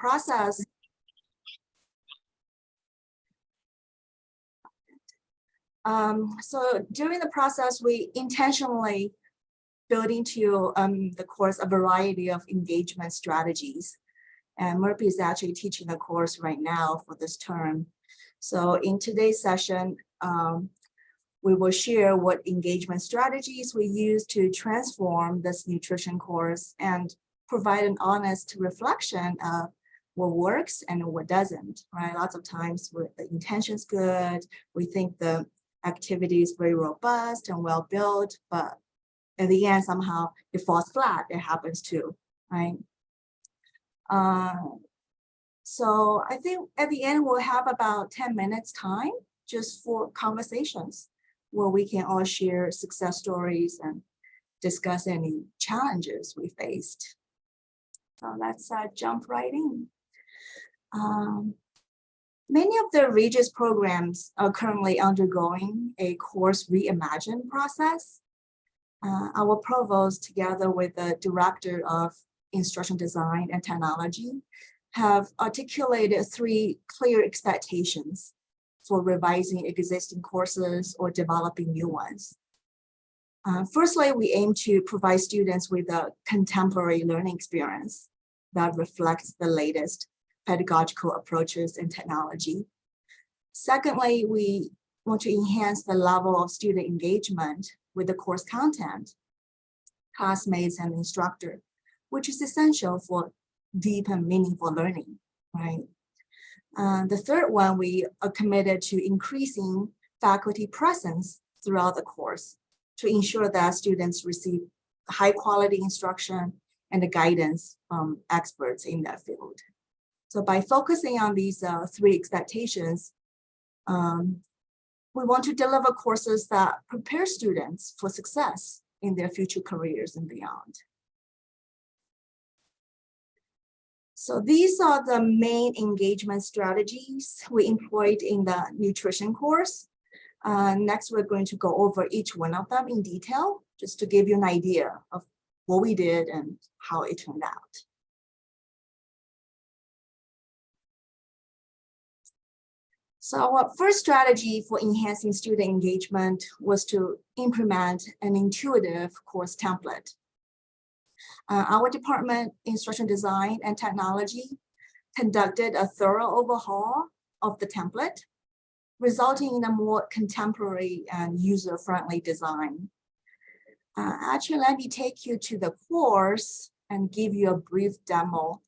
process, during the process, we intentionally build into the course a variety of engagement strategies. And Murpee is actually teaching the course right now for this term. So in today's session, we will share what engagement strategies we use to transform this nutrition course and provide an honest reflection of what works and what doesn't, right? Lots of times the intention's good, we think the activity is very robust and well built, but at the end, somehow it falls flat. It happens too, right? So I think at the end, we'll have about 10 minutes time just for conversations where we can all share success stories and discuss any challenges we faced. So let's jump right in. Many of the Regis programs are currently undergoing a course reimagine process. Our Provost, together with the Director of Instruction Design and Technology, have articulated 3 clear expectations for revising existing courses or developing new ones. Firstly, we aim to provide students with a contemporary learning experience that reflects the latest pedagogical approaches and technology. Secondly, we want to enhance the level of student engagement with the course content, classmates, and instructor, which is essential for deep and meaningful learning, right? The third one, we are committed to increasing faculty presence throughout the course to ensure that students receive high quality instruction and the guidance from experts in that field. So by focusing on these 3 expectations, we want to deliver courses that prepare students for success in their future careers and beyond. So these are the main engagement strategies we employed in the nutrition course. Next, we're going to go over each one of them in detail, just to give you an idea of what we did and how it turned out. So our first strategy for enhancing student engagement was to implement an intuitive course template. Our department, Instruction Design and Technology, conducted a thorough overhaul of the template, resulting in a more contemporary and user-friendly design. Actually, let me take you to the course and give you a brief demo.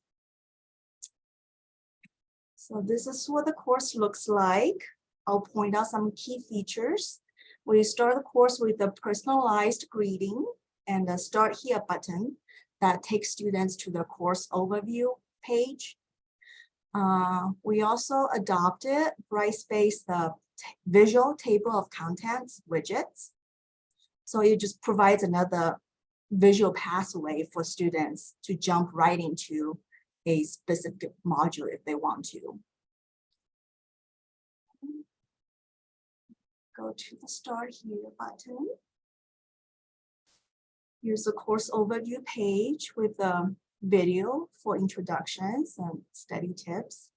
So this is what the course looks like. I'll point out some key features. We start the course with a personalized greeting and a Start Here button that takes students to the course overview page. We also adopted Brightspace, the visual table of contents widgets. So it just provides another visual pathway for students to jump right into a specific module if they want to. Go to the Start Here button. Here's the course overview page with a video for introductions and study tips.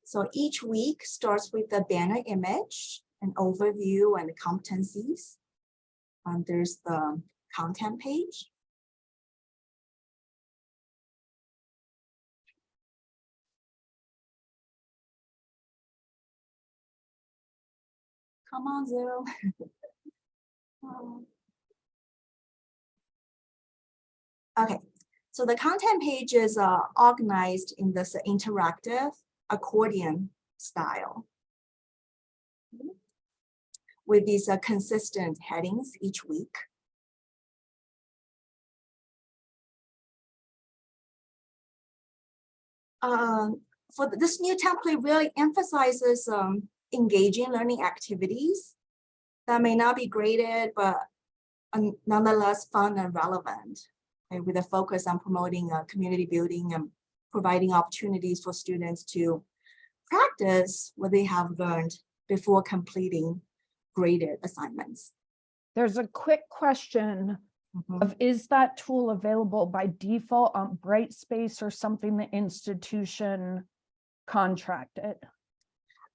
So each week starts with the banner image, an overview and competencies. There's the content page. Come on, Zero. Okay, so the content page is organized in this interactive accordion style with these consistent headings each week. For this new template really emphasizes engaging learning activities that may not be graded, but nonetheless fun and relevant, okay, with a focus on promoting community building and providing opportunities for students to practice what they have learned before completing graded assignments. There's a quick question Mhm. Is that tool available by default on Brightspace or something the institution contracted?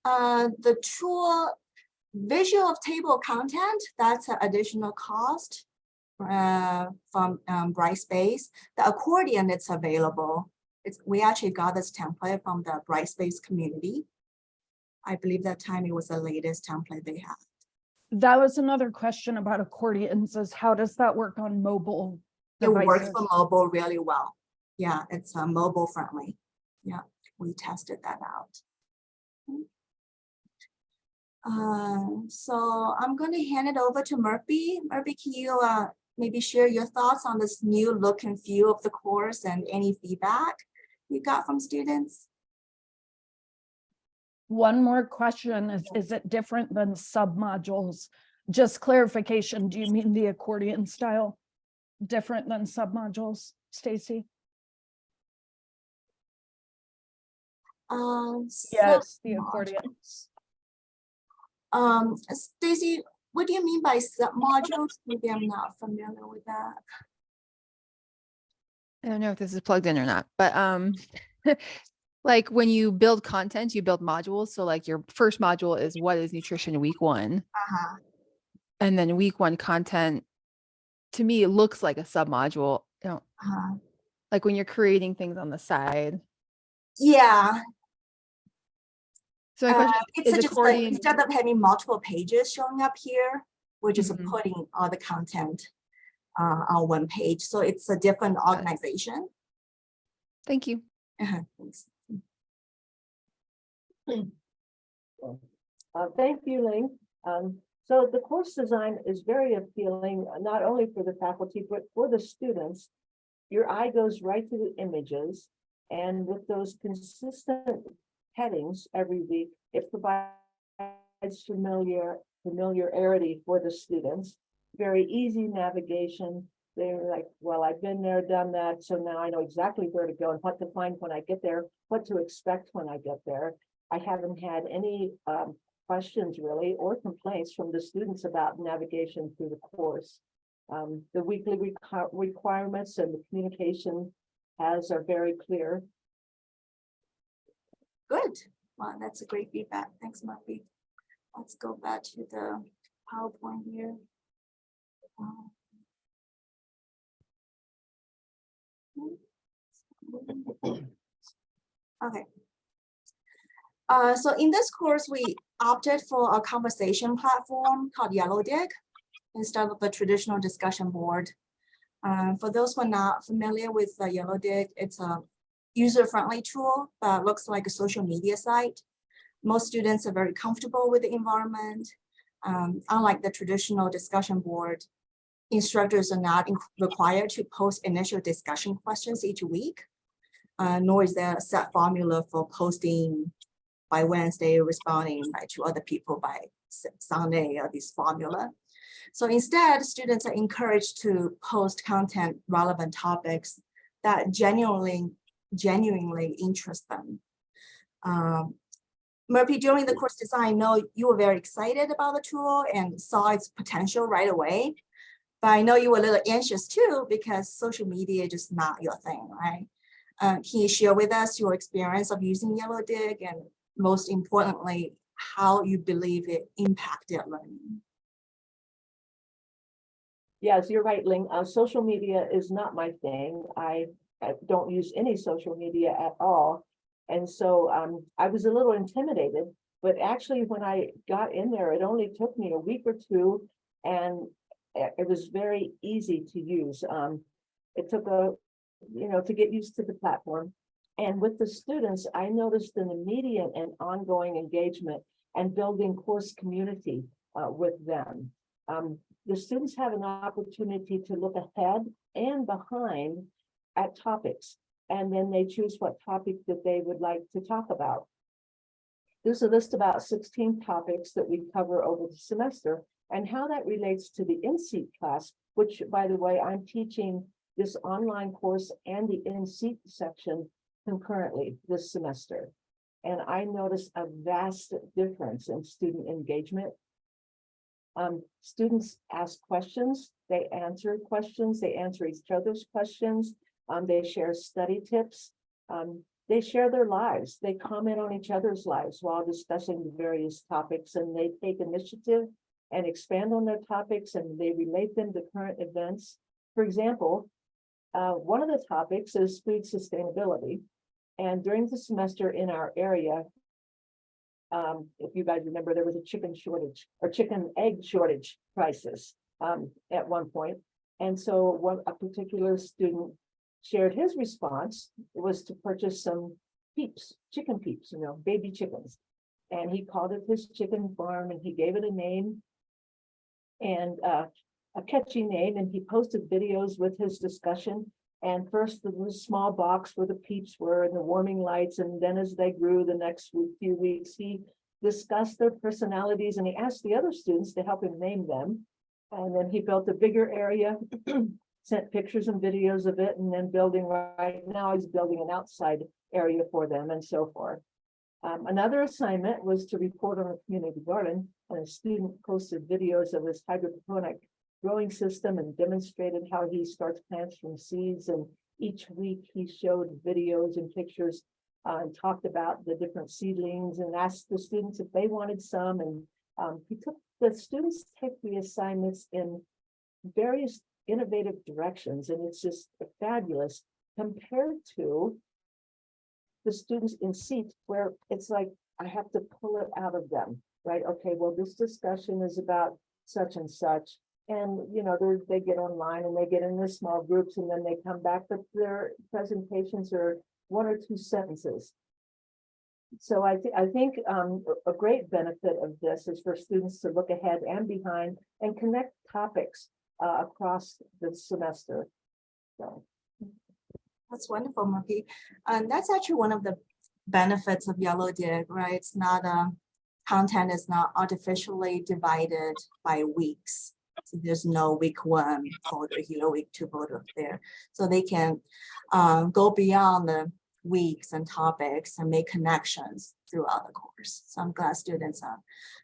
The tool visual of table content, that's an additional cost from Brightspace. The accordion, it's available. We actually got this template from the Brightspace community. I believe that time it was the latest template they had. That was another question about accordions, is how does that work on mobile It works devices? for mobile really well. Yeah, it's mobile friendly. Yeah, we tested that out. So I'm going to hand it over to Murpee. Murpee, can you maybe share your thoughts on this new look and feel of the course and any feedback you got from students? One more question is it different than submodules? Just clarification, do you mean the accordion style different than submodules, Stacy? Yes, the accordion. Stacy, what do you mean by submodules? Maybe I'm not familiar with that. I don't know if this is plugged in or not, but like when you build content, you build modules. So like your first module is what is nutrition week 1. And then week 1 content, to me, it looks like a submodule. You know, like when you're creating things on the side. Yeah. So my question it's is just accordion, like, instead of having multiple pages showing up here, we're just putting all the content on one page. So it's a different organization. Thank you. Thanks. Thank you, Ling. So the course design is very appealing, not only for the faculty, but for the students. Your eye goes right to the images, and with those consistent headings every week, it provides familiarity for the students, very easy navigation. They're like, well, I've been there, done that, so now I know exactly where to go and what to find when I get there, what to expect when I get there. I haven't had any questions really or complaints from the students about navigation through the course. The weekly requirements and the communication are very clear. Good. Wow, that's a great feedback. Thanks, Murpee. Let's go back to the PowerPoint here. Okay. So in this course, we opted for a conversation platform called Yellowdig instead of the traditional discussion board. For those who are not familiar with Yellowdig, it's a user-friendly tool that looks like a social media site. Most students are very comfortable with the environment. Unlike the traditional discussion board, instructors are not required to post initial discussion questions each week, nor is there a set formula for posting by Wednesday, responding to other people by Sunday, or this formula. So instead, students are encouraged to post content relevant topics that genuinely interest them. Murpee, during the course design, I know you were very excited about the tool and saw its potential right away. But I know you were a little anxious too, because social media is just not your thing, right? Can you share with us your experience of using Yellowdig, and most importantly, how you believe it impacted learning? Yes, you're right, Ling. Social media is not my thing. I don't use any social media at all. And so I was a little intimidated, but actually when I got in there, it only took me a week or two, and it was very easy to use. It took to get used to the platform. And with the students, I noticed an immediate and ongoing engagement and building course community with them. The students have an opportunity to look ahead and behind at topics, and then they choose what topic that they would like to talk about. There's a list about 16 topics that we cover over the semester, and how that relates to the in-seat class, which, by the way, I'm teaching this online course and the in-seat section concurrently this semester. And I noticed a vast difference in student engagement. Students ask questions, they answer questions, they answer each other's questions, they share study tips, they share their lives, they comment on each other's lives while discussing the various topics, and they take initiative and expand on their topics, and they relate them to current events. For example, one of the topics is food sustainability. And during the semester in our area, if you guys remember, there was a chicken shortage or chicken egg shortage crisis at one point. And so a particular student shared his response was to purchase some peeps, chicken peeps, baby chickens. And he called it his chicken farm, and he gave it a name and a catchy name. And he posted videos with his discussion. And first, there was a small box where the peeps were and the warming lights. And then as they grew the next few weeks, he discussed their personalities, and he asked the other students to help him name them. And then he built a bigger area, sent pictures and videos of it, and then right now he's building an outside area for them and so forth. Another assignment was to report on a community garden, and a student posted videos of his hydroponic growing system and demonstrated how he starts plants from seeds. And each week he showed videos and pictures and talked about the different seedlings and asked the students if they wanted some. And the students take the assignments in various innovative directions, and it's just fabulous compared to the students in seats where it's like I have to pull it out of them, right? Okay, well, this discussion is about such and such. And, they get online and they get in their small groups, and then they come back, but their presentations are 1 or 2 sentences. So I think a great benefit of this is for students to look ahead and behind and connect topics across the semester. So. That's wonderful, Murpee. And that's actually one of the benefits of Yellowdig, right? It's not content is not artificially divided by weeks. So there's no week 1 folder here, week 2 folder there. So they can go beyond the weeks and topics and make connections throughout the course. So I'm glad students are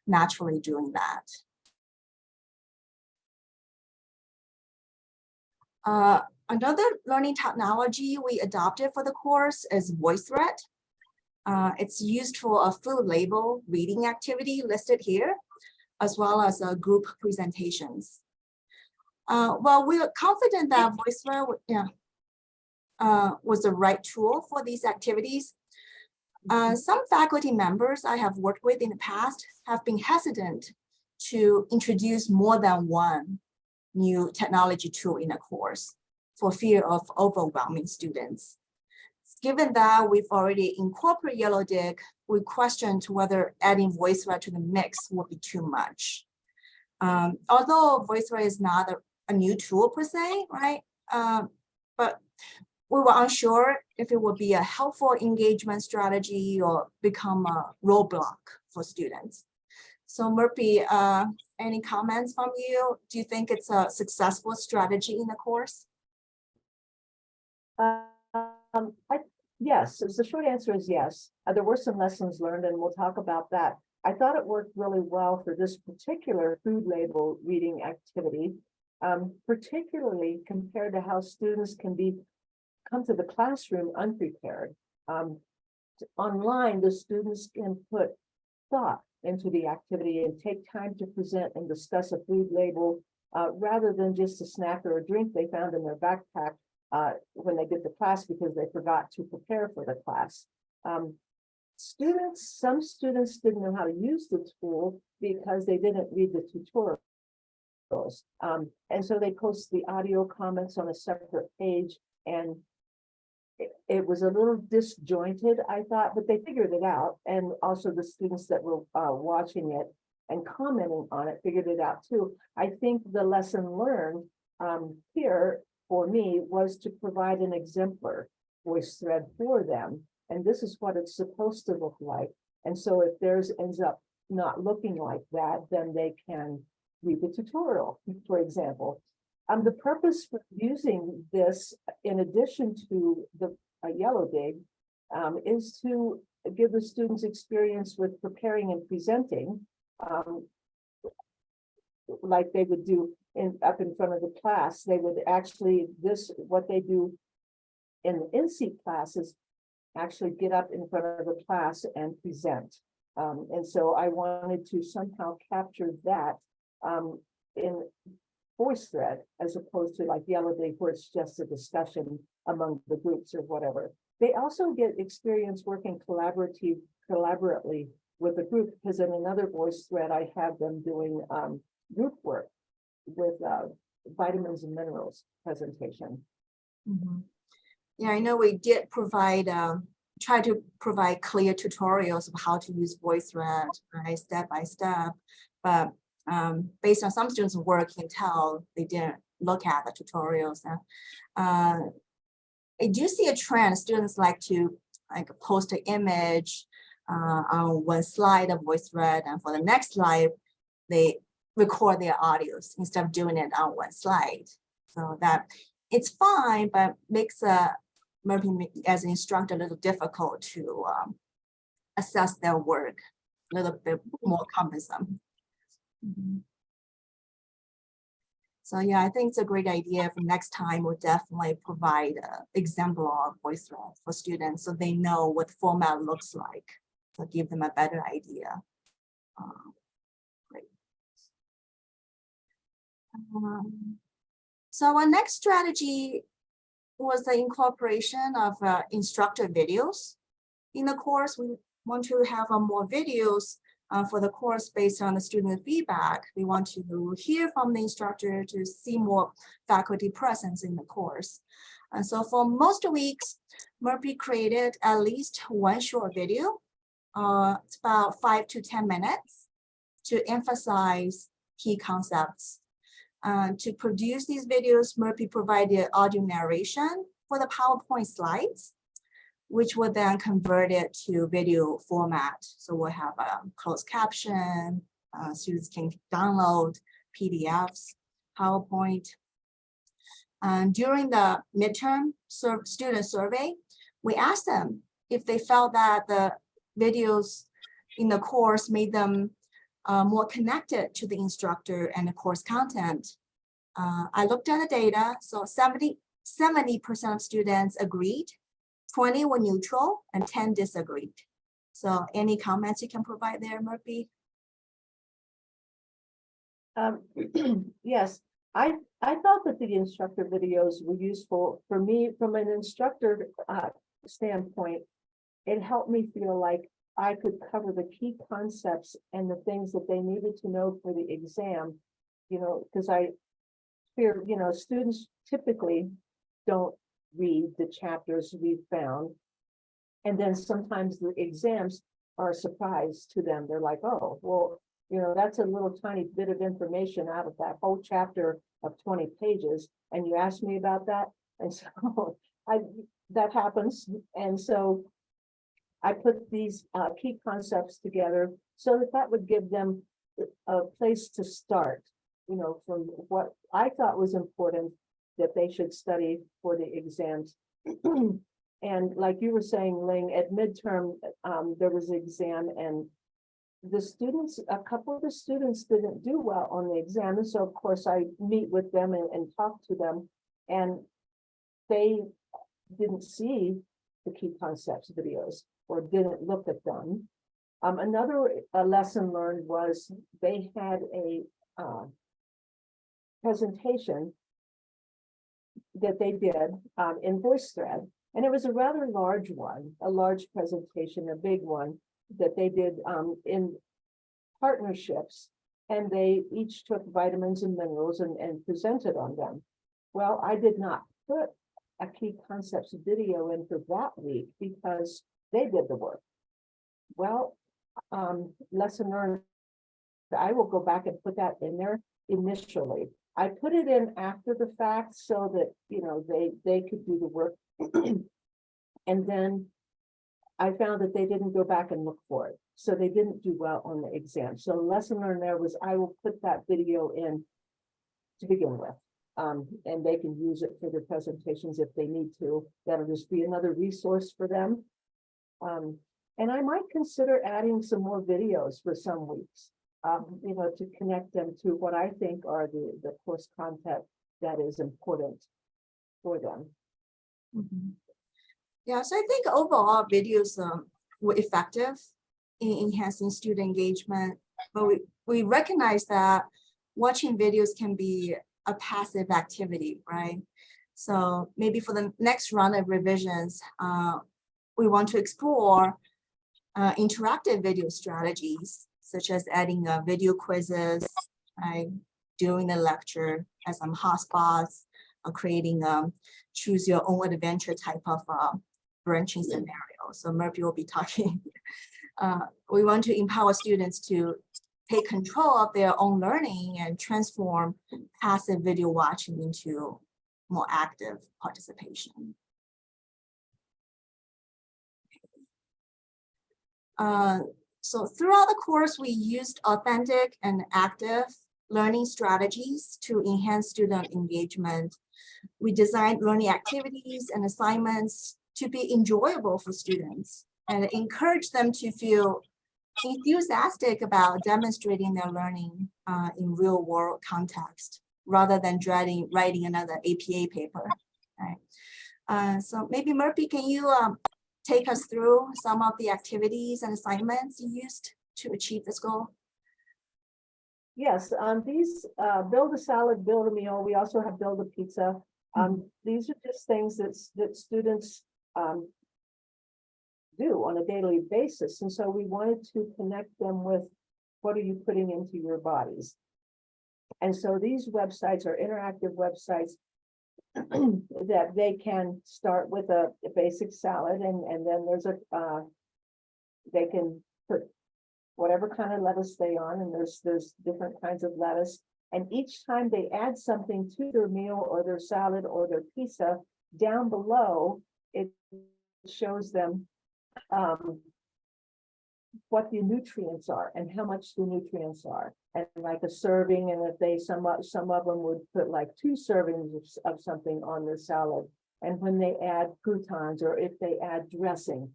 naturally doing that. Another learning technology we adopted for the course is VoiceThread. It's used for a food label reading activity listed here, as well as group presentations. Well, we are confident that VoiceThread was the right tool for these activities. Some faculty members I have worked with in the past have been hesitant to introduce more than one new technology tool in a course for fear of overwhelming students. Given that we've already incorporated Yellowdig, we questioned whether adding VoiceThread to the mix would be too much. Although VoiceThread is not a new tool per se, right? But we were unsure if it would be a helpful engagement strategy or become a roadblock for students. So Murpee, any comments from you? Do you think it's a successful strategy in the course? Yes, the short answer is yes. There were some lessons learned, and we'll talk about that. I thought it worked really well for this particular food label reading activity, particularly compared to how students can come to the classroom unprepared. Online, the students can put thought into the activity and take time to present and discuss a food label rather than just a snack or a drink they found in their backpack when they get to class because they forgot to prepare for the class. Some students didn't know how to use the tool because they didn't read the tutorials. And so they post the audio comments on a separate page, and it was a little disjointed, I thought, but they figured it out. And also the students that were watching it and commenting on it figured it out too. I think the lesson learned here for me was to provide an exemplar VoiceThread for them. And this is what it's supposed to look like. And so if theirs ends up not looking like that, then they can read the tutorial, for example. The purpose for using this, in addition to the Yellowdig, is to give the students experience with preparing and presenting like they would do up in front of the class. They would actually, what they do in the in-seat classes, actually get up in front of the class and present. And so I wanted to somehow capture that in VoiceThread, as opposed to like Yellowdig, where it's just a discussion among the groups or whatever. They also get experience working collaboratively with a group, because in another VoiceThread, I have them doing group work with vitamins and minerals presentation. Mhm. Yeah, I know we did provide, try to provide clear tutorials of how to use VoiceThread, right, step by step. But based on some students' work, you can tell they didn't look at the tutorials. I do see a trend. Students like to post an image on one slide of VoiceThread, and for the next slide, they record their audios instead of doing it on one slide. So that it's fine, but makes Murpee as an instructor a little difficult to assess their work, a little bit more cumbersome. Mhm. So yeah, I think it's a great idea. For next time, we'll definitely provide an example of VoiceThread for students so they know what the format looks like. So give them a better idea. Great. So our next strategy was the incorporation of instructor videos. In the course, we want to have more videos for the course based on the student feedback. We want to hear from the instructor to see more faculty presence in the course. And so for most weeks, Murpee created at least one short video. It's about 5 to 10 minutes to emphasize key concepts. To produce these videos, Murpee provided audio narration for the PowerPoint slides, which will then convert it to video format. So we'll have a closed caption, students can download PDFs, PowerPoint. During the midterm student survey, we asked them if they felt that the videos in the course made them more connected to the instructor and the course content. I looked at the data, so 70% of students agreed, 20 were neutral, and 10 disagreed. So any comments you can provide there, Murpee? Yes, I thought that the instructor videos were useful for me from an instructor standpoint. It helped me feel like I could cover the key concepts and the things that they needed to know for the exam, because I fear, students typically don't read the chapters we've found. And then sometimes the exams are a surprise to them. They're like, oh, well, that's a little tiny bit of information out of that whole chapter of 20 pages. And you asked me about that. And so that happens. And so I put these key concepts together so that would give them a place to start, from what I thought was important that they should study for the exams. And like you were saying, Ling, at midterm, there was an exam, and a couple of the students didn't do well on the exam. And so of course I meet with them and talk to them, and they didn't see the key concepts videos or didn't look at them. Another lesson learned was they had a presentation that they did in VoiceThread, and it was a rather large one, a large presentation, a big one that they did in partnerships, and they each took vitamins and minerals and presented on them. Well, I did not put a key concepts video in for that week because they did the work. Well, lesson learned, I will go back and put that in there initially. I put it in after the fact so that, they could do the work. And then I found that they didn't go back and look for it. So they didn't do well on the exam. So lesson learned there was I will put that video in to begin with. And they can use it for their presentations if they need to. That'll just be another resource for them. And I might consider adding some more videos for some weeks. to connect them to what I think are the course content that is important for them. Mhm. Yeah, so I think overall videos were effective in enhancing student engagement, but we recognize that watching videos can be a passive activity, right? So maybe for the next round of revisions, we want to explore interactive video strategies, such as adding video quizzes, right, during the lecture as some hotspots, or creating choose your own adventure type of branching scenario. So Murpee will be talking. We want to empower students to take control of their own learning and transform passive video watching into more active participation. So throughout the course, we used authentic and active learning strategies to enhance student engagement. We designed learning activities and assignments to be enjoyable for students and encourage them to feel enthusiastic about demonstrating their learning in real world context, rather than dreading writing another APA paper. Right? So maybe Murpee, can you take us through some of the activities and assignments you used to achieve this goal? Yes, these build a salad, build a meal. We also have build a pizza. These are just things that students do on a daily basis. And so we wanted to connect them with what are you putting into your bodies. And so these websites are interactive websites that they can start with a basic salad, and then there's they can put whatever kind of lettuce they on, and there's different kinds of lettuce. And each time they add something to their meal or their salad or their pizza, down below, it shows them what the nutrients are and how much the nutrients are, and like a serving. And if they some of them would put like 2 servings of something on their salad, and when they add croutons or if they add dressing,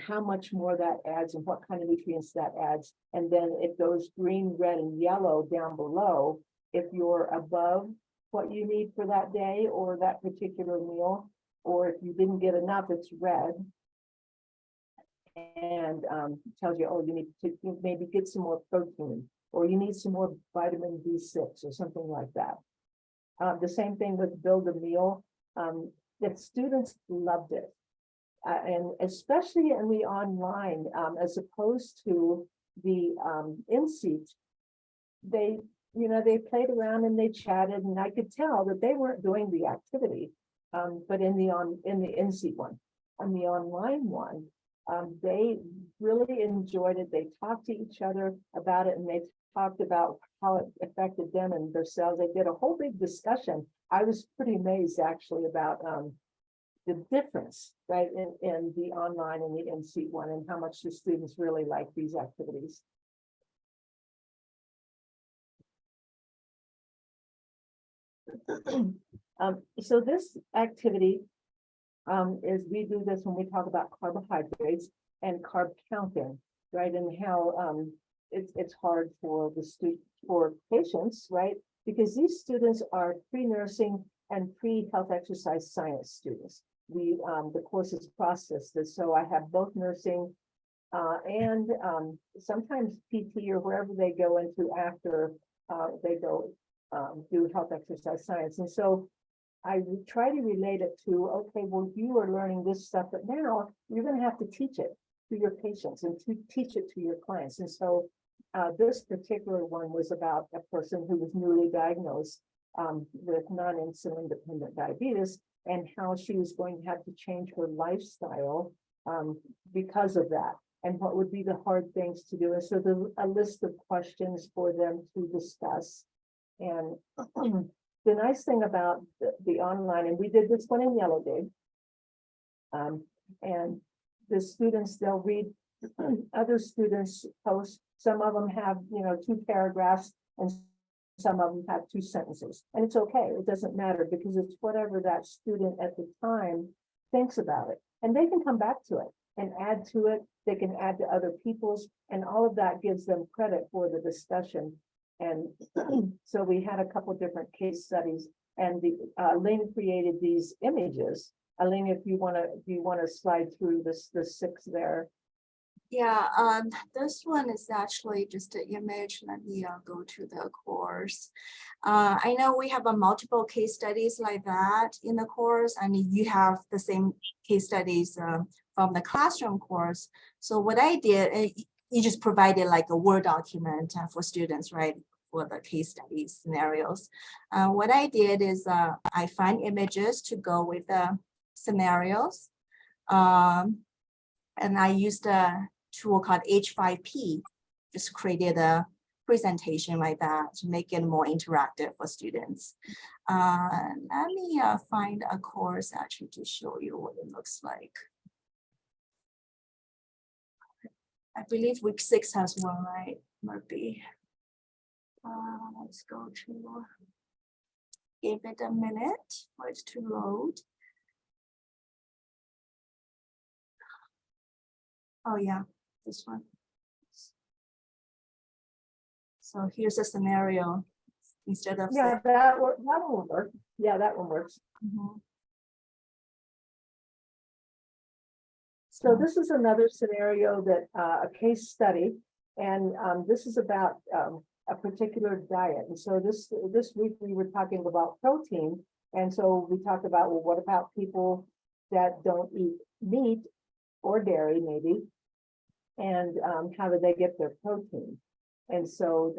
how much more that adds and what kind of nutrients that adds. And then it goes green, red, and yellow down below if you're above what you need for that day or that particular meal, or if you didn't get enough, it's red. And tells you, oh, you need to maybe get some more protein, or you need some more vitamin B6 or something like that. The same thing with build a meal. That students loved it, and especially in the online, as opposed to the in-seat. They played around and they chatted, and I could tell that they weren't doing the activity. But in the in-seat one, on the online one, they really enjoyed it. They talked to each other about it, and they talked about how it affected them and themselves. They did a whole big discussion. I was pretty amazed actually about the difference, right, in the online and the in-seat one, and how much the students really like these activities. So this activity is, we do this when we talk about carbohydrates and carb counting, right? And how it's hard for for patients, right? Because these students are pre-nursing and pre-health exercise science students. The course is processed, so I have both nursing and sometimes PT or wherever they go into after they go do health exercise science. And so I would try to relate it to, okay, well, you are learning this stuff, but now you're going to have to teach it to your patients and to teach it to your clients. And so this particular one was about a person who was newly diagnosed with non-insulin dependent diabetes, and how she was going to have to change her lifestyle because of that, and what would be the hard things to do. And so there's a list of questions for them to discuss. And the nice thing about the online, and we did this one in Yellowdig, and the students, they'll read other students' posts. Some of them have 2 paragraphs, and some of them have 2 sentences, and it's okay. It doesn't matter, because it's whatever that student at the time thinks about it, and they can come back to it. and add to it. They can add to other people's, and all of that gives them credit for the discussion. And so we had a couple different case studies, and the Ling created these images. Ling, if you want to slide through the 6 there. Yeah, this one is actually just an image. Let me go to the course. I know we have a multiple case studies like that in the course, and you have the same case studies from the classroom course. So what I did, you just provided like a Word document for students, right? For the case study scenarios. What I did is I find images to go with the scenarios. And I used a tool called H5P, just created a presentation like that to make it more interactive for students. Let me find a course actually to show you what it looks like. I believe week 6 has one, right, Murpee? Let's go to, give it a minute for it to load. Oh yeah, this one. So here's a scenario instead of. Yeah, that one works. Yeah, that one works. Mhm. So this is another scenario that a case study, and this is about a particular diet. And so this week we were talking about protein, and so we talked about, well, what about people that don't eat meat or dairy, maybe, and how do they get their protein? And so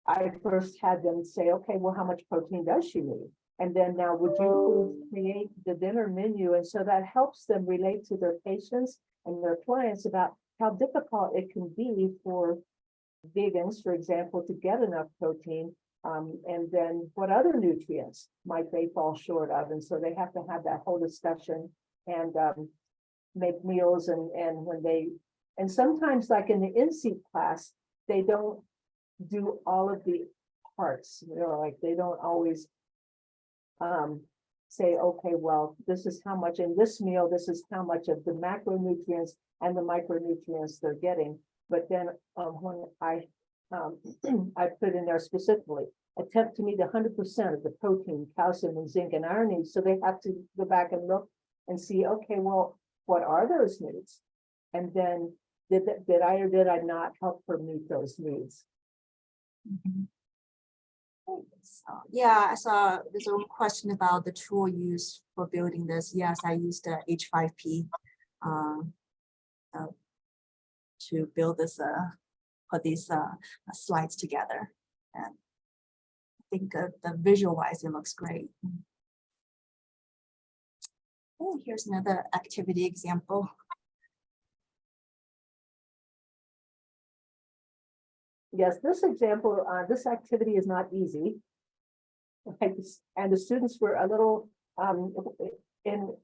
I first had them say, okay, well, how much protein does she need? And then now, would you create the dinner menu? And so that helps them relate to their patients and their clients about how difficult it can be for vegans, for example, to get enough protein. And then what other nutrients might they fall short of? And so they have to have that whole discussion and make meals. And when they, and sometimes like in the in-seat class, they don't do all of the parts, you know, like they don't always say, okay, well, this is how much in this meal, this is how much of the macronutrients and the micronutrients they're getting. But then when I put in there specifically, attempt to meet 100% of the protein, calcium, and zinc and iron needs. So they have to go back and look and see, okay, well, what are those needs? And then did I or did I not help her meet those needs? Mhm. So, yeah, so there's a question about the tool used for building this. Yes, I used the H5P to build this, put these slides together. And I think the visual wise, it looks great. Oh, here's another activity example. Yes, this example, this activity is not easy. And the students were a little, in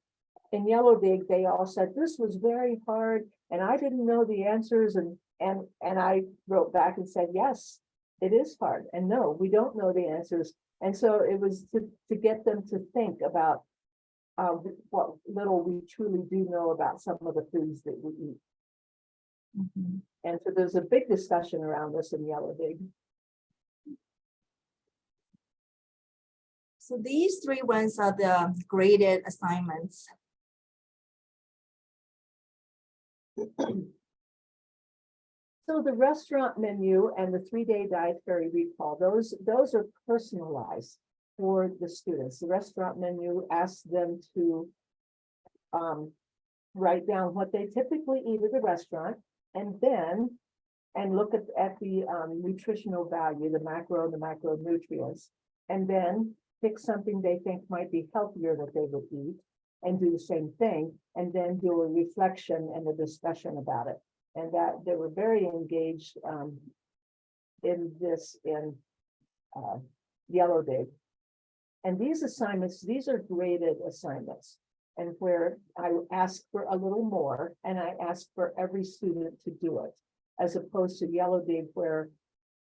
Yellowdig, they all said, this was very hard, and I didn't know the answers, and I wrote back and said, yes, it is hard, and no, we don't know the answers. And so it was to get them to think about what little we truly do know about some of the foods that we eat. Mm-hmm. And so there's a big discussion around this in Yellowdig. So these 3 ones are the graded assignments. So the restaurant menu and the 3-day dietary recall, those are personalized for the students. The restaurant menu asks them to write down what they typically eat at the restaurant, and then look at the nutritional value, the macro and the macronutrients, and then pick something they think might be healthier that they would eat and do the same thing, and then do a reflection and a discussion about it. And that they were very engaged in this in Yellowdig. And these assignments, these are graded assignments, and where I ask for a little more, and I ask for every student to do it, as opposed to Yellowdig where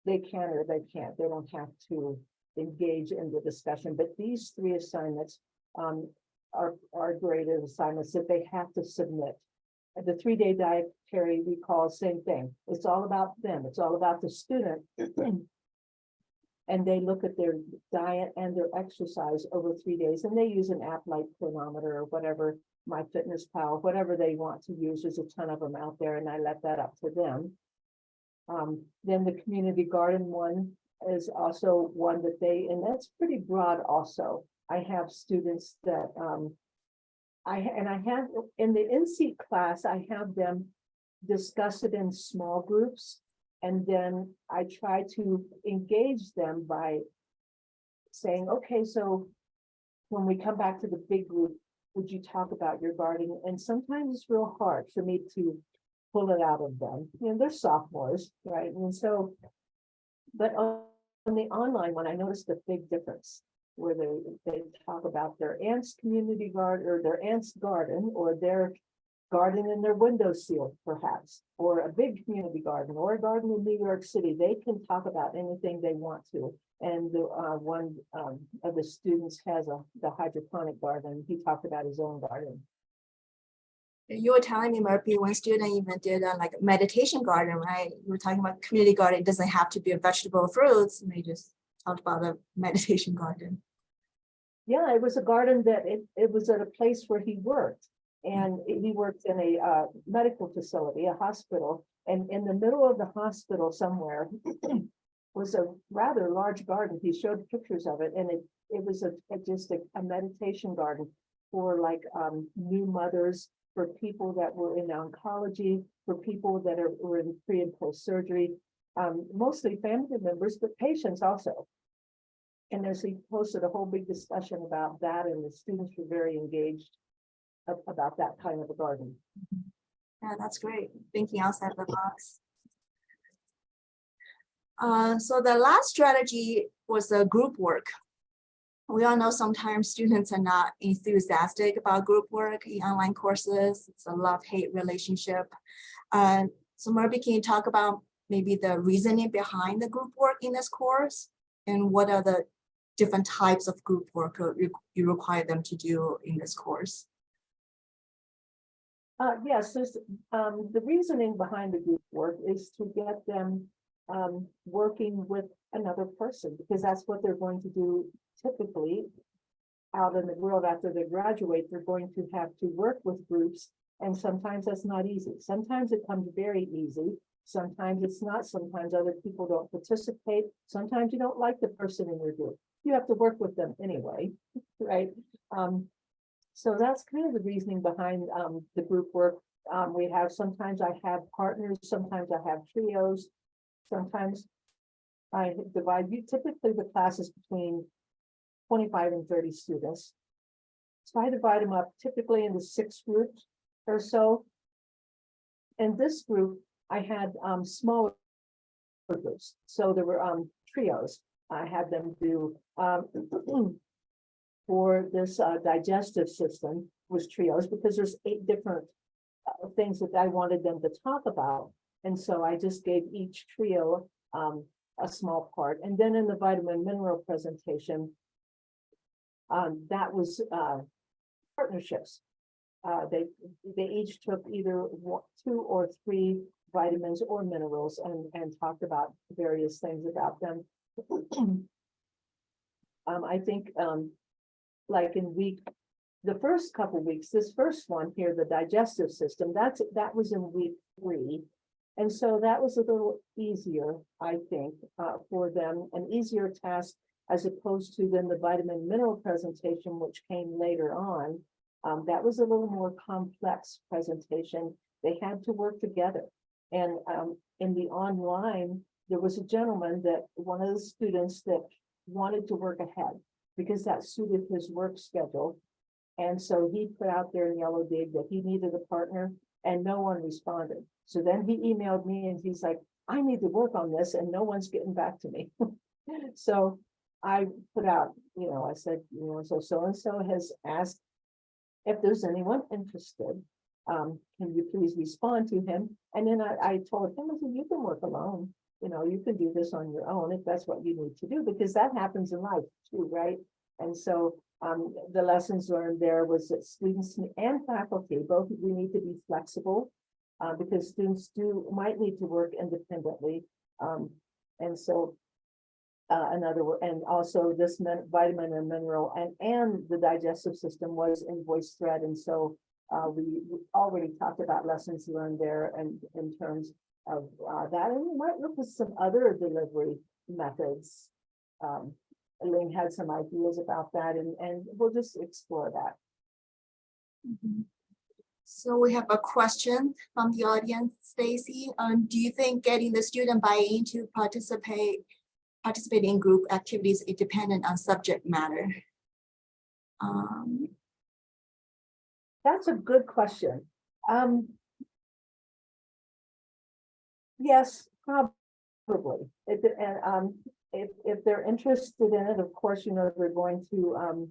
they can or they can't. They don't have to engage in the discussion. But these 3 assignments Our graded assignments that they have to submit. The 3-day dietary recall, same thing. It's all about them. It's all about the student. And they look at their diet and their exercise over 3 days, and they use an app like Chronometer or whatever, MyFitnessPal, whatever they want to use. There's a ton of them out there, and I let that up to them. Then the community garden one is also one that and that's pretty broad also. I have students that I have in the in-seat class, I have them discuss it in small groups. And then I try to engage them by saying, okay, so when we come back to the big group, would you talk about your gardening? And sometimes it's real hard for me to pull it out of them. You know, they're sophomores, right? And so, but on the online one, I noticed a big difference where they talk about their aunt's community garden or their aunt's garden or their garden in their windowsill, perhaps, or a big community garden or a garden in New York City. They can talk about anything they want to. And the one of the students has the hydroponic garden. He talked about his own garden. You were telling me, Murpee, one student even did a like meditation garden, right? You were talking about community garden. It doesn't have to be a vegetable or fruits. And they just talked about a meditation garden. Yeah, it was a garden that it was at a place where he worked. And he worked in a medical facility, a hospital. And in the middle of the hospital somewhere was a rather large garden. He showed pictures of it. And it was just a meditation garden for like new mothers, for people that were in oncology, for people that were in pre and post surgery, mostly family members, but patients also. And as he posted a whole big discussion about that, and the students were very engaged about that kind of a garden. Yeah, that's great. Thinking outside the box. So the last strategy was the group work. We all know sometimes students are not enthusiastic about group work in online courses. It's a love-hate relationship. So Murpee, can you talk about maybe the reasoning behind the group work in this course? And what are the different types of group work you require them to do in this course? Yes, the reasoning behind the group work is to get them working with another person, because that's what they're going to do typically out in the world after they graduate. They're going to have to work with groups, and sometimes that's not easy. Sometimes it comes very easy. Sometimes it's not. Sometimes other people don't participate. Sometimes you don't like the person in your group. You have to work with them anyway, right? So that's kind of the reasoning behind the group work. Sometimes I have partners, sometimes I have trios, sometimes I divide typically the classes between 25 and 30 students. So I divide them up typically into 6 groups or so. In this group, I had smaller groups. So there were trios. I had them do for this digestive system was trios, because there's 8 different things that I wanted them to talk about. And so I just gave each trio a small part. And then in the vitamin mineral presentation, that was partnerships. They each took either 2 or 3 vitamins or minerals and talked about various things about them. I think like in the first couple weeks, this first one here, the digestive system, that was in week 3. And so that was a little easier, I think, for them, an easier task as opposed to then the vitamin mineral presentation, which came later on. That was a little more complex presentation. They had to work together. And in the online, there was a gentleman that one of the students that wanted to work ahead because that suited his work schedule. And so he put out there in Yellowdig that he needed a partner, and no one responded. So then he emailed me and he's like, I need to work on this and no one's getting back to me. So I put out, I said, so-and-so has asked if there's anyone interested. Can you please respond to him? And then I told him, I said, you can work alone. You can do this on your own if that's what you need to do, because that happens in life too, right? And so The lessons learned there was that students and faculty, both, we need to be flexible because students might need to work independently. And so and also this vitamin and mineral and the digestive system was in VoiceThread. And so we already talked about lessons learned there and in terms of that. And we might look at some other delivery methods. Ling had some ideas about that, and we'll just explore that. Mhm. So we have a question from the audience, Stacy. Do you think getting the student buy-in to participate in group activities is dependent on subject matter? That's a good question. Yes, probably. If they're interested in it, of course, you know, they're going to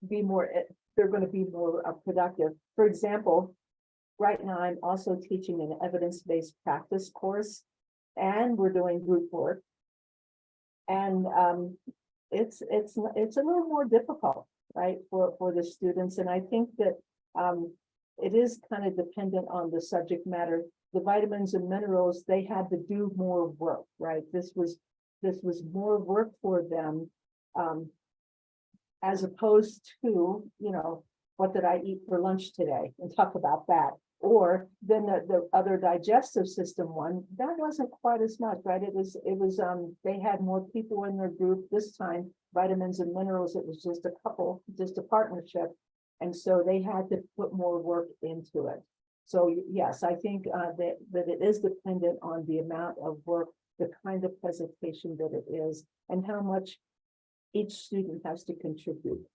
be more, they're going to be more productive. For example, right now I'm also teaching an evidence-based practice course, and we're doing group work. And it's a little more difficult, right, for the students. And I think that it is kind of dependent on the subject matter. The vitamins and minerals, they had to do more work, right? This was more work for them, as opposed to, you know, what did I eat for lunch today, and talk about that. Or then the other digestive system one, that wasn't quite as much, right? It was they had more people in their group this time. Vitamins and minerals, it was just a couple, just a partnership, and so they had to put more work into it. So yes, I think that it is dependent on the amount of work, the kind of presentation that it is, and how much each student has to contribute.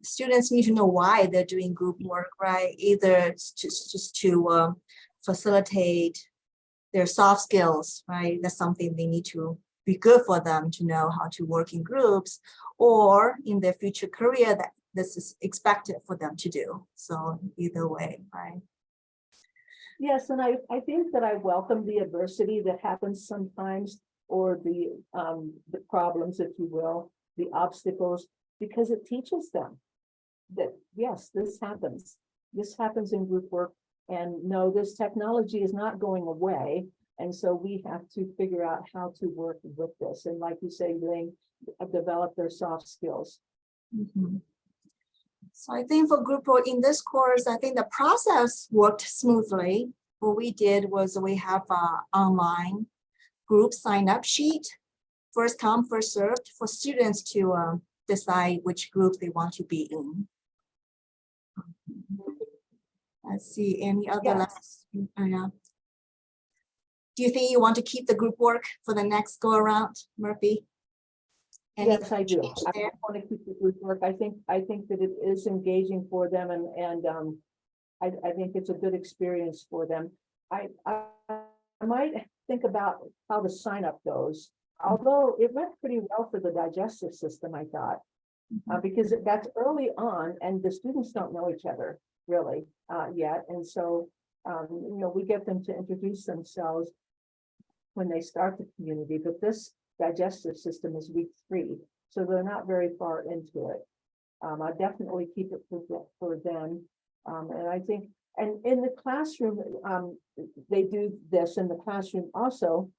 Students need to know why they're doing group work, right? Either it's just to facilitate their soft skills, right? That's something they need to be good for them to know how to work in groups, or in their future career that this is expected for them to do. So either way, right? Yes, and I think that I welcome the adversity that happens sometimes, or the problems, if you will, the obstacles, because it teaches them that yes, this happens. This happens in group work, and no, this technology is not going away. And so we have to figure out how to work with this. And like you say, Ling, develop their soft skills. Mm-hmm. So I think for group work in this course, I think the process worked smoothly. What we did was we have an online group sign-up sheet, first come, first served, for students to decide which group they want to be in. Let's see, any other lessons? Yeah. Do you think you want to keep the group work for the next go around, Murpee? Yes, I do. I want to keep the group work. I think that it is engaging for them, and I think it's a good experience for them. I might think about how the sign up goes, although it went pretty well for the digestive system, I thought, because that's early on, and the students don't know each other really yet, and so you know, we get them to introduce themselves when they start the community. But this digestive system is week 3, so they're not very far into it. I definitely keep it for them, and I think, and in the classroom, they do this in the classroom also.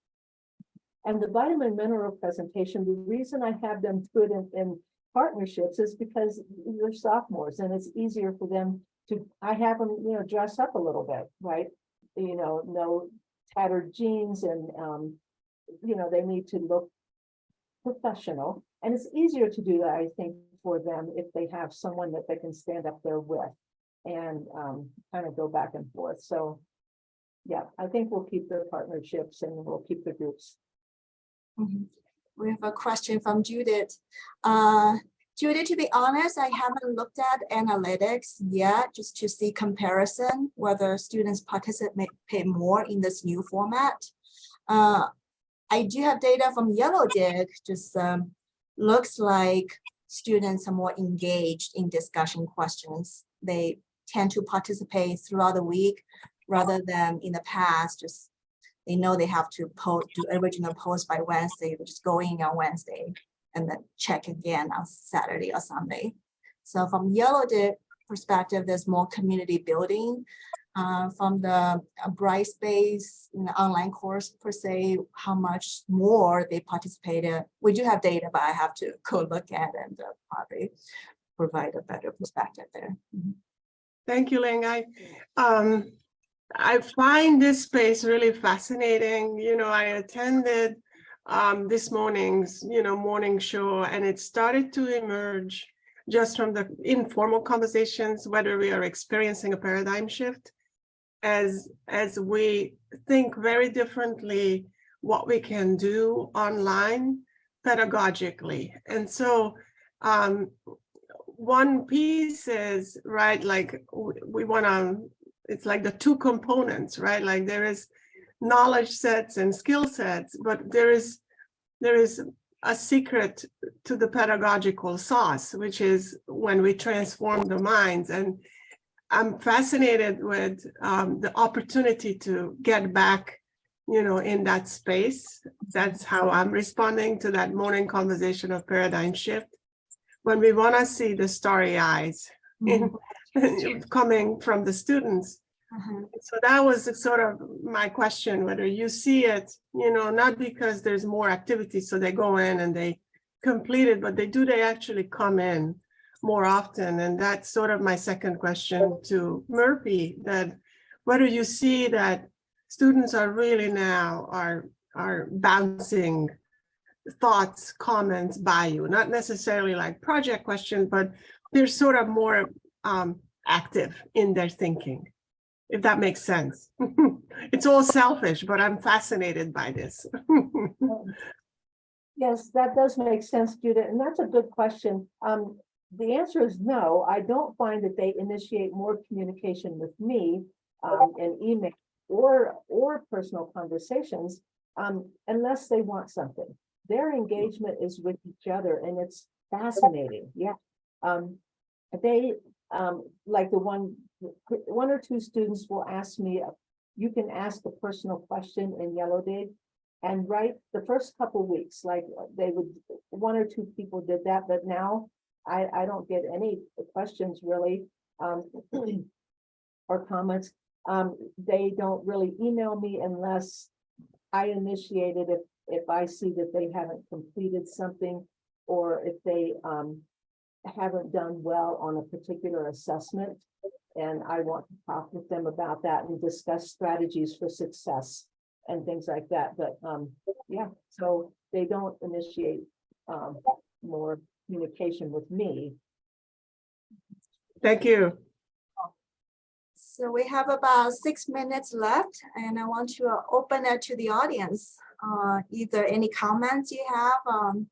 And the vitamin mineral presentation, the reason I have them put in partnerships is because they're sophomores, and it's easier for them to, I have them, you know, dress up a little bit, right? You know, no tattered jeans, and you know, they need to look professional, and it's easier to do that, I think, for them if they have someone that they can stand up there with and kind of go back and forth. So yeah, I think we'll keep the partnerships and we'll keep the groups. Mm-hmm. We have a question from Judith. Judith, to be honest, I haven't looked at analytics yet, just to see comparison, whether students participate more in this new format. I do have data from Yellowdig, just looks like students are more engaged in discussion questions. They tend to participate throughout the week rather than in the past, just they know they have to do original post by Wednesday, which is going on Wednesday. and then check again on Saturday or Sunday. So from Yellowdig perspective, there's more community building. From the Brightspace online course per se, how much more they participated. We do have data, but I have to go look at it and probably provide a better perspective there. Thank you, Ling. I find this space really fascinating. You know, I attended this morning's, morning show, and it started to emerge just from the informal conversations, whether we are experiencing a paradigm shift as we think very differently what we can do online pedagogically. And so one piece is, right, like we want to, it's like the two components, right? Like there is knowledge sets and skill sets, but there is a secret to the pedagogical sauce, which is when we transform the minds. And I'm fascinated with the opportunity to get back, in that space. That's how I'm responding to that morning conversation of paradigm shift. When we want to see the starry eyes coming from the students. So that was sort of my question, whether you see it, not because there's more activity, so they go in and they complete it, but they actually come in more often. And that's sort of my second question to Murpee, that whether you see that students are really now are bouncing thoughts, comments by you, not necessarily like project questions, but they're sort of more active in their thinking, if that makes sense. It's all selfish, but I'm fascinated by this. Yes, that does make sense, Judith, and that's a good question. The answer is no. I don't find that they initiate more communication with me in email or personal conversations unless they want something. Their engagement is with each other, and it's fascinating. Yeah, they like the one or two students will ask me. You can ask a personal question in Yellowdig, and right the first couple weeks, like they would, one or two people did that, but now I don't get any questions really or comments. They don't really email me unless I initiate it if I see that they haven't completed something, or if they haven't done well on a particular assessment, and I want to talk with them about that and discuss strategies for success and things like that. But yeah, so they don't initiate more communication with me. Thank you. So we have about 6 minutes left, and I want to open it to the audience. Either any comments you have on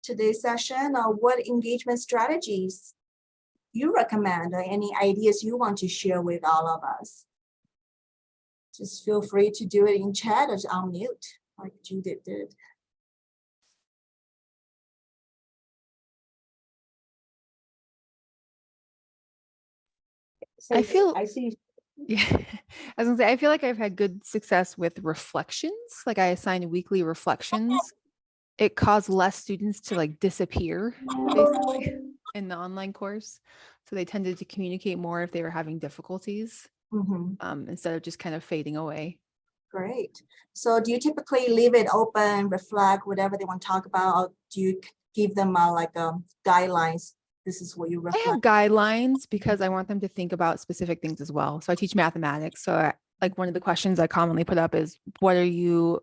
today's session, or what engagement strategies you recommend, or any ideas you want to share with all of us. Just feel free to do it in chat or unmute like Judith did. I feel- I see. Yeah, I was gonna say, I feel like I've had good success with reflections. Like I assigned weekly reflections. It caused less students to like disappear basically in the online course. So they tended to communicate more if they were having difficulties, instead of just kind of fading away. Great. So do you typically leave it open, reflect, whatever they want to talk about, or do you give them like guidelines? This is what you I have reflect. guidelines because I want them to think about specific things as well. So I teach mathematics. So like one of the questions I commonly put up is, what are you,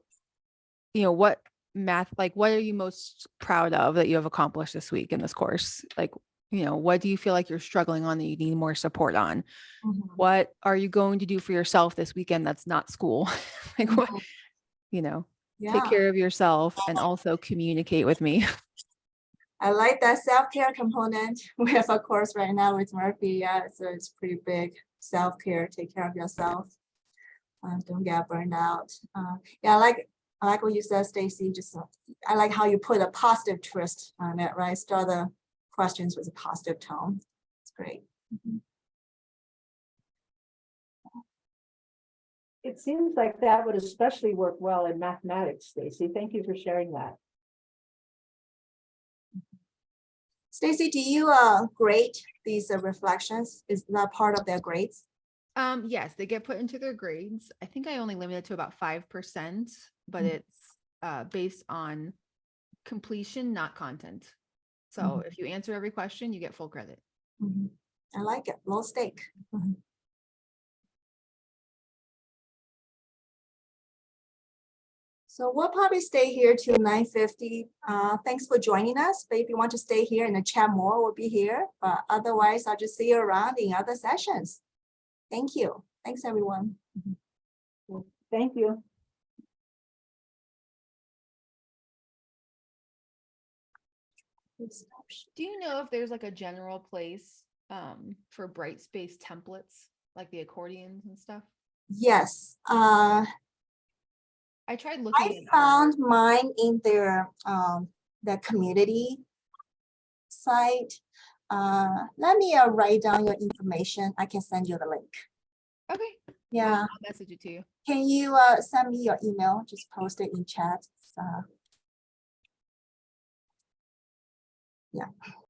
what math, like what are you most proud of that you have accomplished this week in this course? Like, what do you feel like you're struggling on that you need more support on? What are you going to do for yourself this weekend that's not school? Like what, take care of yourself and also communicate with me. I like that self-care component. We have a course right now with Murpee. Yeah, so it's pretty big. Self-care, take care of yourself. Don't get burned out. Yeah, I like what you said, Stacy. Just I like how you put a positive twist on it, right? Start the questions with a positive tone. It's great. It seems like that would especially work well in mathematics, Stacy. Thank you for sharing that. Stacy, do you grade these reflections? Is that part of their grades? Yes, they get put into their grades. I think I only limit it to about 5%, but it's based on completion, not content. So if you answer every question, you get full credit. Mhm. I like it, low stake. Mhm. So we'll probably stay here till 9:50. Thanks for joining us. But if you want to stay here and chat more, we'll be here. But otherwise, I'll just see you around in other sessions. Thank you. Thanks, everyone. Thank you. Do you know if there's like a general place for bright space templates, like the accordions and stuff? Yes, I tried looking. I found mine in their the community site. Let me write down your information. I can send you the link. Okay. Yeah. I'll message it to you. Can you send me your email? Just post it in chat. Yeah.